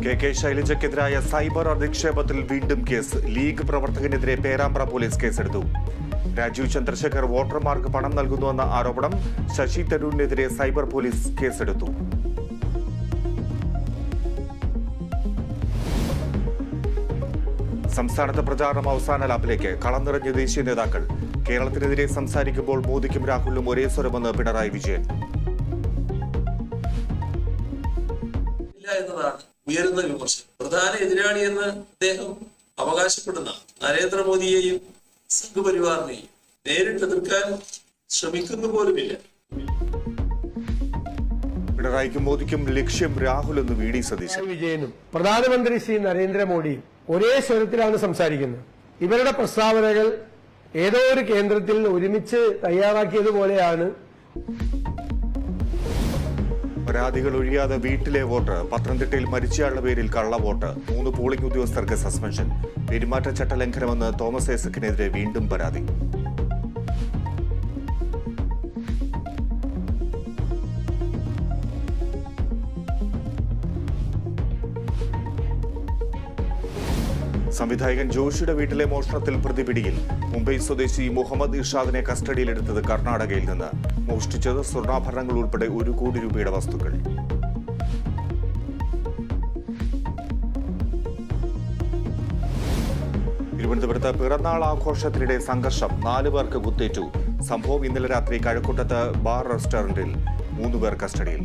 K ശൈലജയ്ക്കെതിരായ cyber അധിക്ഷേപത്തിൽ വീണ്ടും case. League പ്രവർത്തകനെതിരെ Perambra police കേസെടുത്തു. രാജീവ് ചന്ദ്രശേഖർ വോട്ടർമാർക്ക് പണം നൽകുന്നുവെന്ന ആരോപണം. ശശി തരൂരിനെതിരെ സൈബർ പോലീസ് കേസെടുത്തു. സംസ്ഥാനത്ത് പ്രചാരണം അവസാന ലാപ്പിലേക്ക്. കളം നിറഞ്ഞ ദേശീയ നേതാക്കൾ. കേരളത്തിനെതിരെ സംസാരിക്കുമ്പോൾ മോദിക്കും രാഹുലിനും ഒരേ സ്വരമെന്ന് പിണറായി വിജയൻ. എന്നതാണ് ഉയരുന്ന വിമർശനം. പ്രധാന എതിരാളി എന്ന് അദ്ദേഹം അവകാശപ്പെടുന്ന നരേന്ദ്രമോദിയെയും സംഘപരിവാറിനെയും നേരിട്ട് എതിർക്കാൻ ശ്രമിക്കുന്ന പോലുമില്ല. പിണറായിക്കും മോദിക്കും ലക്ഷ്യം രാഹുൽ എന്ന് വി ഡി സതീശൻ. വിജയനും പ്രധാനമന്ത്രി ശ്രീ നരേന്ദ്രമോദിയും ഒരേ സ്വരത്തിലാണ് സംസാരിക്കുന്നത്. ഇവരുടെ പ്രസ്താവനകൾ ഏതോ ഒരു കേന്ദ്രത്തിൽ ഒരുമിച്ച് തയ്യാറാക്കിയതുപോലെയാണ്. പരാതികൾ ഒഴിയാതെ വീട്ടിലെ വോട്ട്. പത്തനംതിട്ടയിൽ മരിച്ചയാളുടെ പേരിൽ കള്ളവോട്ട്. 3 പോളിംഗ് ഉദ്യോഗസ്ഥർക്ക് സസ്പെൻഷൻ. പെരുമാറ്റച്ചട്ട ലംഘനമെന്ന് തോമസ് ഐസക്കിനെതിരെ വീണ്ടും പരാതി. സംവിധായകൻ ജോഷിയുടെ വീട്ടിലെ മോഷണത്തിൽ പ്രതി പിടിയിൽ. മുംബൈ സ്വദേശി മുഹമ്മദ് ഇർഷാദിനെ കസ്റ്റഡിയിലെടുത്തത് കർണാടകയിൽ നിന്ന്. മോഷ്ടിച്ചത് സ്വർണ്ണാഭരണങ്ങൾ ഉൾപ്പെടെ 1 കോടി രൂപയുടെ വസ്തുക്കൾ. തിരുവനന്തപുരത്ത് പിറന്നാൾ ആഘോഷത്തിനിടെ സംഘർഷം. 4 പേർക്ക് കുത്തേറ്റു. സംഭവം ഇന്നലെ രാത്രി കഴക്കൂട്ടത്ത് ബാർ റെസ്റ്റോറന്റിൽ. 3 പേർ കസ്റ്റഡിയിൽ.